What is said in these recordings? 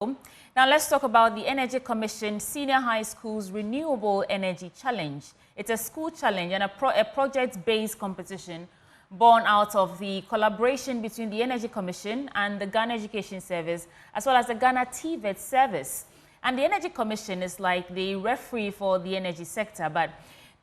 Now let's talk about the Energy Commission Senior High School's Renewable Energy Challenge. It's a school challenge and a project-based competition born out of the collaboration between the Energy Commission and the Ghana Education Service, as well as the Ghana TVET service. And the Energy Commission is like the referee for the energy sector, but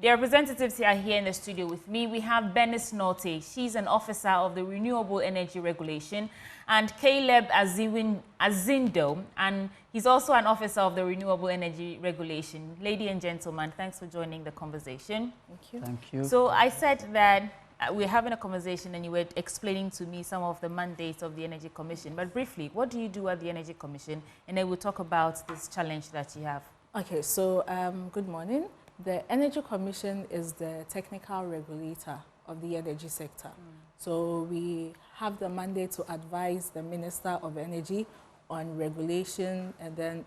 the representatives are here in the studio with me. We have Bernice Norte. She's an officer of the Renewable Energy Regulation, and Caleb Azindo, and he's also an officer of the Renewable Energy Regulation. Ladies and gentlemen, thanks for joining the conversation. Thank you. Thank you. So I said that we're having a conversation and you were explaining to me some of the mandates of the Energy Commission. But briefly, what do you do at the Energy Commission? And then we'll talk about this challenge that you have. Okay, so good morning. The Energy Commission is the technical regulator of the energy sector. So we have the mandate to advise the Minister of Energy on regulation and then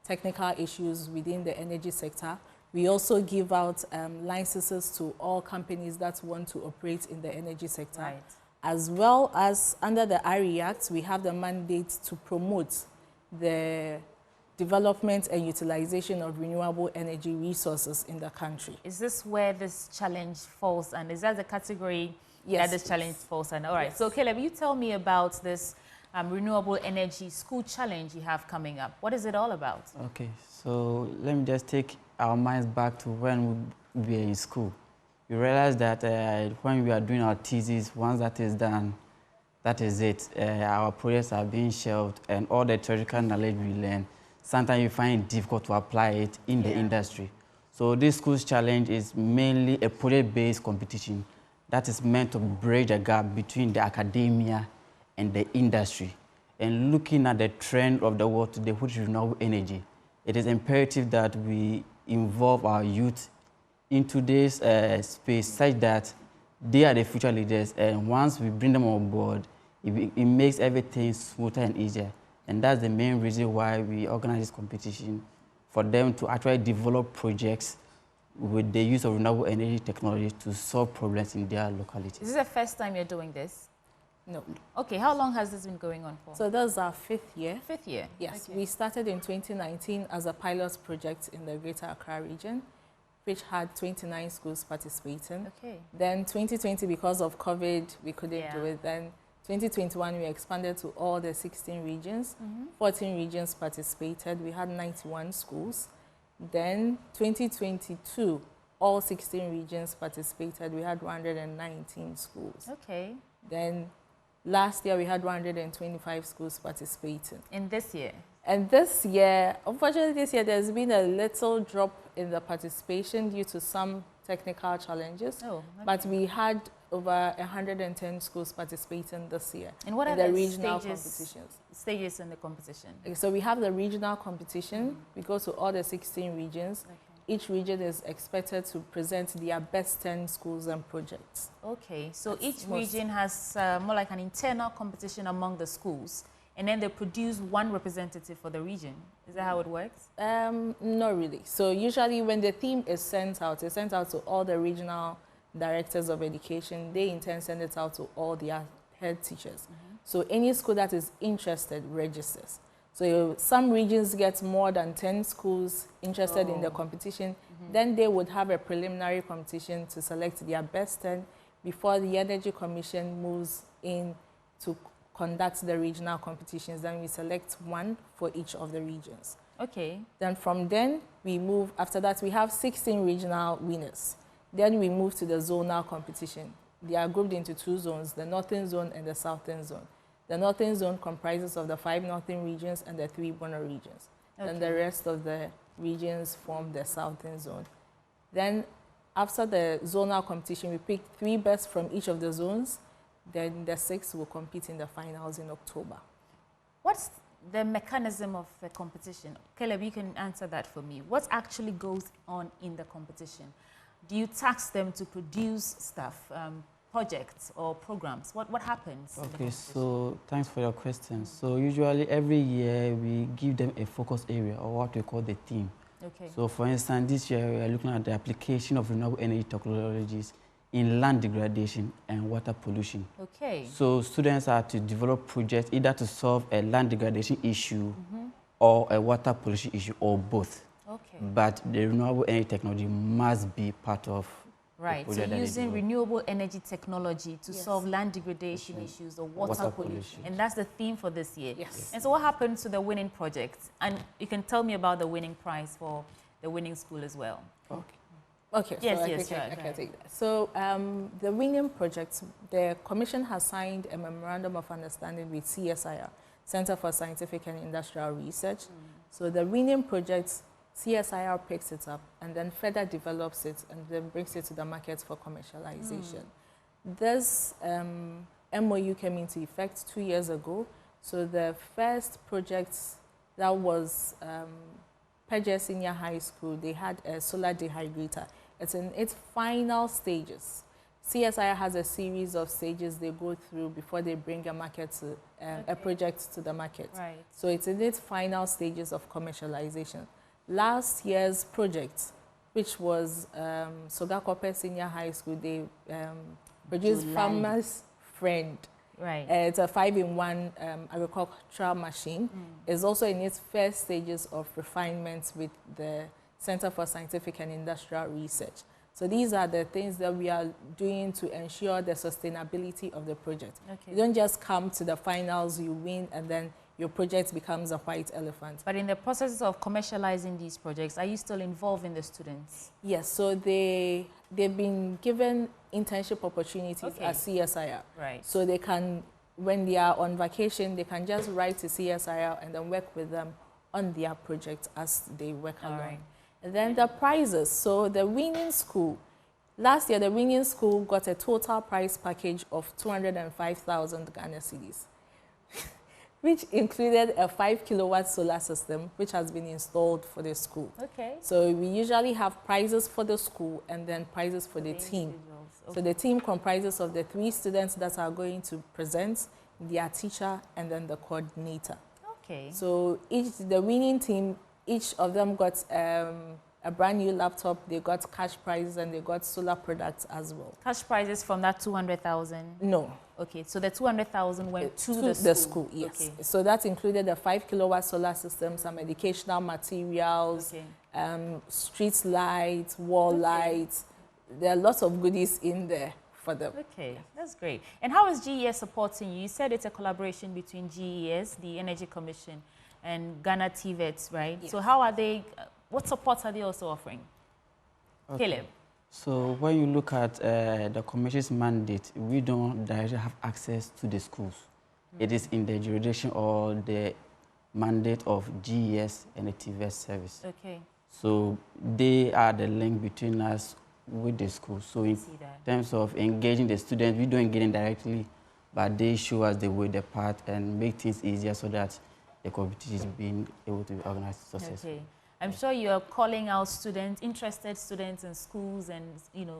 technical issues within the energy sector. We also give out licenses to all companies that want to operate in the energy sector. Right. As well as under the RE Act, we have the mandate to promote the development and utilization of renewable energy resources in the country. Is this where this challenge falls, and is that the category Yes, that this challenge falls under? All right, so Caleb, you tell me about this renewable energy school challenge you have coming up. What is it all about? Okay, so let me just take our minds back to when we were in school. We realized that when we are doing our thesis, once that is done, that is it. Our projects are being shelved, and all the theoretical knowledge we learn, sometimes you find it difficult to apply it in the industry. So this school's challenge is mainly a project-based competition that is meant to bridge the gap between the academia and the industry. And looking at the trend of the world today, which is renewable energy, it is imperative that we involve our youth into this space such that they are the future leaders. And once we bring them on board, it makes everything smoother and easier. And that's the main reason why we organize this competition, for them to actually develop projects with the use of renewable energy technology to solve problems in their localities. Is this the first time you're doing this? No. Okay, how long has this been going on for? So that's our 5th year. 5th year? Yes, Okay. we started in 2019 as a pilot project in the Greater Accra region, which had 29 schools participating. Okay. Then 2020, because of COVID, we couldn't do it. Then 2021, we expanded to all the 16 regions. 14 regions participated. We had 91 schools. Then 2022, all 16 regions participated. We had 119 schools. Okay. Then last year, we had 125 schools participating. In this year? And this year, unfortunately this year, there's been a little drop in the participation due to some technical challenges. Oh, okay. But we had over 110 schools participating this year. And what are the the regional stages in the competition? Okay, so we have the regional competition. We go to all the 16 regions. Okay. Each region is expected to present their best 10 schools and projects. Okay, so That's each region has more like an internal competition among the schools, and then they produce one representative for the region. Is that how it works? Not really. So usually when the theme is sent out, it's sent out to all the regional directors of education. They in turn send it out to all their head teachers. So any school that is interested registers. So some regions get more than 10 schools interested in the competition. Then they would have a preliminary competition to select their best 10 before the Energy Commission moves in to conduct the regional competitions. Then we select one for each of the regions. Okay. Then from then, we move, after that, we have 16 regional winners. Then we move to the zonal competition. They are grouped into 2 zones, the northern zone and the southern zone. The northern zone comprises of the 5 northern regions and the 3 Bono regions. Okay. And the rest of the regions form the southern zone. Then after the zonal competition, we pick 3 best from each of the zones. Then the 6 will compete in the finals in October. What's the mechanism of the competition? Caleb, you can answer that for me. What actually goes on in the competition? Do you task them to produce stuff, projects or programs? What happens? Okay, so thanks for your question. So usually every year we give them a focus area, or what we call the theme. Okay. So for instance, this year we are looking at the application of renewable energy technologies in land degradation and water pollution. Okay. So students are to develop projects either to solve a land degradation issue or a water pollution issue, or both. Okay. But the renewable energy technology must be part of right. the So project. using renewable energy technology to solve land degradation issues or water pollution. And that's the theme for this year. Yes. And so what happened to the winning project? And you can tell me about the winning prize for the winning school as well. Okay. Okay, yes, so yes, I can take that. So the winning project, the Commission has signed a memorandum of understanding with CSIR, Center for Scientific and Industrial Research. So the winning project, CSIR picks it up and then further develops it and then brings it to the market for commercialization. This MOU came into effect 2 years ago. So the first project that was Peje Senior High School, they had a solar dehydrator. It's in its final stages. CSIR has a series of stages they go through before they bring a project to the market. Right. So it's in its final stages of commercialization. Last year's project, which was Sogakope Senior High School, they produced Farmer's Friend. Right. It's a 5-in-1 agricultural machine. It's also in its first stages of refinement with the Center for Scientific and Industrial Research. So these are the things that we are doing to ensure the sustainability of the project. Okay. You don't just come to the finals, you win, and then your project becomes a white elephant. But in the process of commercializing these projects, are you still involved in the students? Yes, so they've been given internship opportunities at CSIR. Right. So they can, when they are on vacation, they can just write to CSIR and then work with them on their project as they work along. Right. And then the prizes. So the winning school, last year the winning school got a total prize package of 205,000 Ghana cedis, which included a 5-kilowatt solar system, which has been installed for the school. Okay. So we usually have prizes for the school and then prizes for the team. Okay. So the team comprises of the 3 students that are going to present, their teacher, and then the coordinator. Okay. So the winning team, each of them got a brand new laptop, they got cash prizes, and they got solar products as well. Cash prizes from that 200,000? No. Okay, so the 200,000 went to the school. Yes. Okay. So that included a 5-kilowatt solar system, some educational materials, street lights, wall lights. There are lots of goodies in there for them. Okay, that's great. And how is GES supporting you? You said it's a collaboration between GES, the Energy Commission, and Ghana TVETs, right? Yes. So how are they, what support are they also offering? Okay. Caleb? So when you look at the Commission's mandate, we don't directly have access to the schools. It is in the jurisdiction or the mandate of GES and the TVET service. Okay. So they are the link between us with the school. So in terms of engaging the students, we don't engage them directly, but they show us the way, the path, and make things easier so that the competition is being able to be organized successfully. Okay. I'm sure you are calling out students, interested students in schools and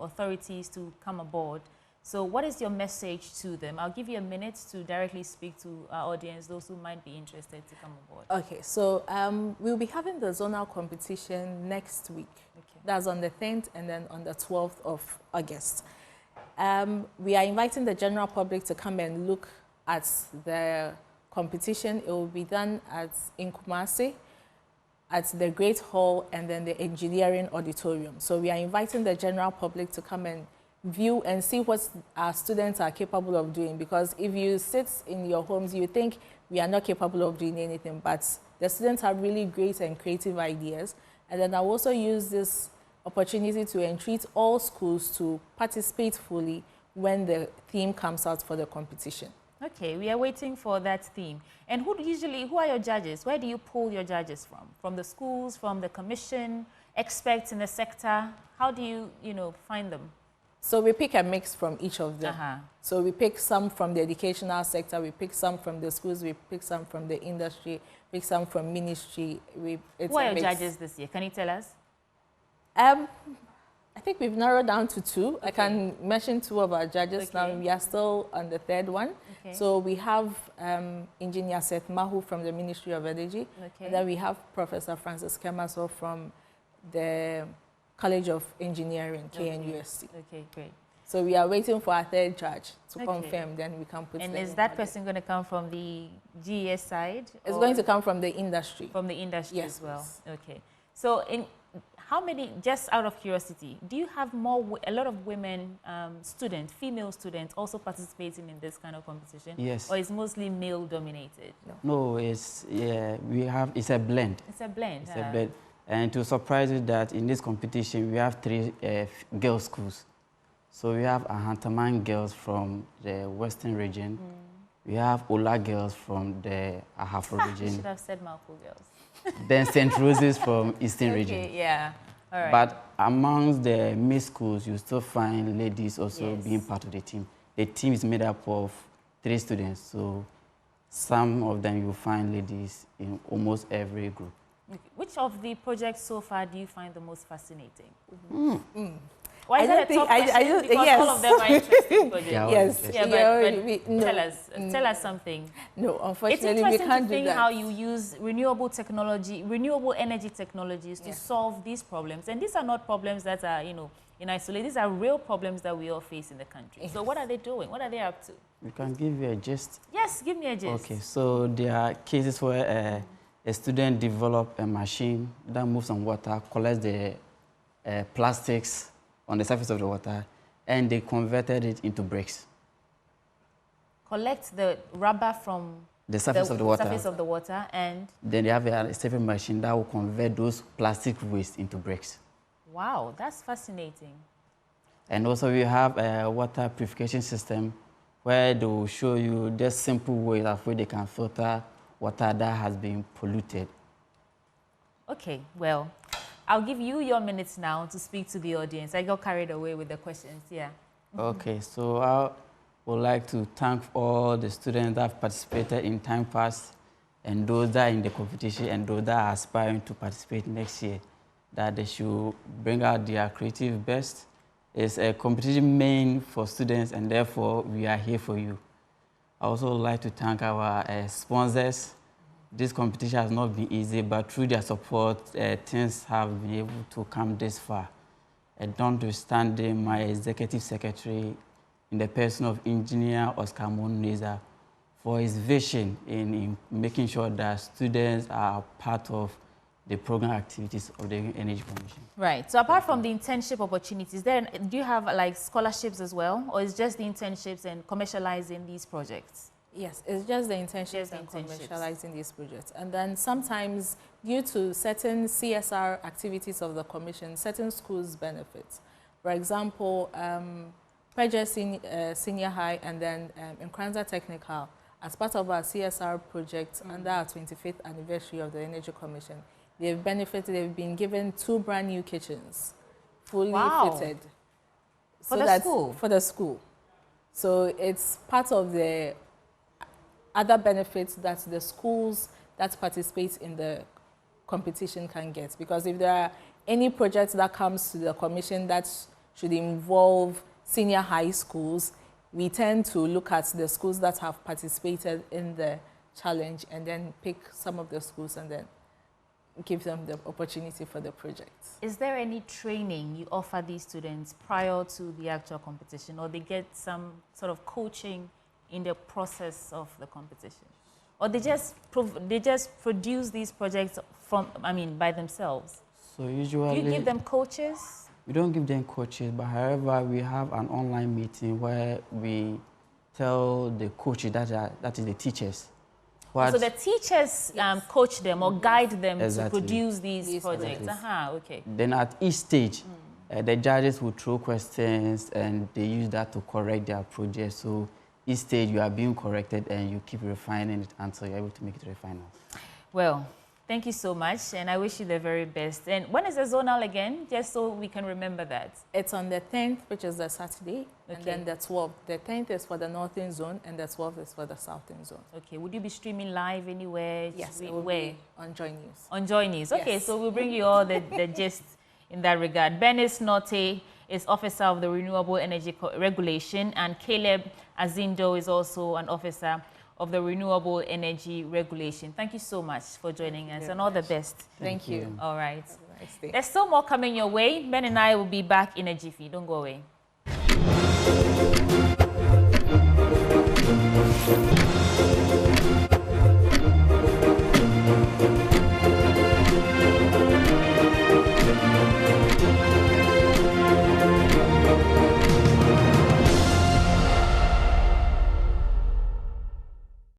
authorities to come aboard. So what is your message to them? I'll give you a minute to directly speak to our audience, those who might be interested to come aboard. Okay, so we'll be having the zonal competition next week. Okay. That's on the 10th and then on the 12th of August. We are inviting the general public to come and look at the competition. It will be done in Kumasi, at the Great Hall, and then the Engineering Auditorium. So we are inviting the general public to come and view and see what our students are capable of doing. Because if you sit in your homes, you think we are not capable of doing anything, but the students have really great and creative ideas. And then I'll also use this opportunity to entreat all schools to participate fully when the theme comes out for the competition. Okay, we are waiting for that theme. And who are your judges? Where do you pull your judges from? From the schools, from the commission, experts in the sector? How do you, find them? So we pick a mix from each of them. So we pick some from the educational sector, we pick some from the schools, we pick some from the industry, pick some from ministry. Who are your judges this year? Can you tell us? I think we've narrowed down to 2. Okay. I can mention 2 of our judges now. We are still on the 3rd one. Okay. So we have Engineer Seth Mahu from the Ministry of Energy. Okay. And then we have Professor Francis Kemaso from the College of Engineering, KNUST. Okay, great. So we are waiting for our third judge to confirm, then we can put. And is that person going to come from the GES side? It's going to come from the industry. From the industry as well. Yes. Okay. So in how many, just out of curiosity, do you have a lot of women students, female students, also participating in this kind of competition? Yes. Or is mostly male dominated? No, it's it's a blend. It's a blend. It's a blend. And to surprise you that in this competition we have 3 girls' schools. So we have Ahantaman girls from the Western region. We have Ola girls from the Ahafo region. You should have said Malco girls. Then St. Rose's from Eastern region. Okay, yeah. All right. But amongst the mixed schools, you still find ladies also being part of the team. The team is made up of 3 students, so some of them you find ladies in almost every group. Okay. Which of the projects so far do you find the most fascinating? Why is that a tough question? Because all of them are interesting projects. But tell us something. No, unfortunately, it's we can't to do that. How you use renewable energy technologies to solve these problems. And these are not problems that are, in isolation. These are real problems that we all face in the country. So what are they doing? What are they up to? We can give you a gist. Yes, give me a gist. Okay, so there are cases where a student develops a machine that moves on water, collects the plastics on the surface of the water, and they converted it into bricks. Collect the rubber from the surface of the water, and then they have a separate machine that will convert those plastic waste into bricks. Wow, that's fascinating. And also we have a water purification system where they will show you just simple ways of which they can filter water that has been polluted. Okay, well, I'll give you your minutes now to speak to the audience. I got carried away with the questions, yeah. Okay, so I would like to thank all the students that have participated in time past, and those that are in the competition, and those that are aspiring to participate next year, that they should bring out their creative best. It's a competition meant for students, and therefore we are here for you. I also would like to thank our sponsors. This competition has not been easy, but through their support, things have been able to come this far. Notwithstanding my executive secretary, in the person of Engineer Oscar Moneza, for his vision in making sure that students are part of the program activities of the Energy Commission. Right. So apart from the internship opportunities, then do you have like scholarships as well, or is just the internships and commercializing these projects? Yes, it's just the internships and commercializing these projects. And then sometimes, due to certain CSR activities of the Commission, certain schools benefit. For example, Preja Senior High and then in Nkranza Technical, as part of our CSR project under our 25th anniversary of the Energy Commission, they've benefited, they've been given 2 brand new kitchens, fully fitted. For the school? For the school. So it's part of the other benefits that the schools that participate in the competition can get. Because if there are any projects that comes to the commission that should involve senior high schools, we tend to look at the schools that have participated in the challenge and then pick some of the schools and then give them the opportunity for the projects. Is there any training you offer these students prior to the actual competition, or they get some sort of coaching in the process of the competition, or they just produce these projects by themselves? So usually, do you give them coaches? We don't give them coaches, but however, we have an online meeting where we tell the coaches that is the teachers. So the teachers coach them or guide them to produce these projects. Okay. Then at each stage, the judges will throw questions and they use that to correct their project. So each stage you are being corrected and you keep refining it until you're able to make it to the final. Well, thank you so much, and I wish you the very best. And when is the zonal again, just so we can remember that? It's on the 10th, which is the Saturday, and then the 12th. The 10th is for the Northern Zone, and the 12th is for the Southern Zone. Okay, would you be streaming live anywhere? Yes, it will be on Joy News. On Joy News, okay, so we'll bring you all the gist in that regard. Bernice Norte is Officer of the Renewable Energy Regulation, and Caleb Azindo is also an Officer of the Renewable Energy Regulation. Thank you so much for joining us, and all the best. Thank you. All right. There's still more coming your way. Ben and I will be back in a jiffy. Don't go away.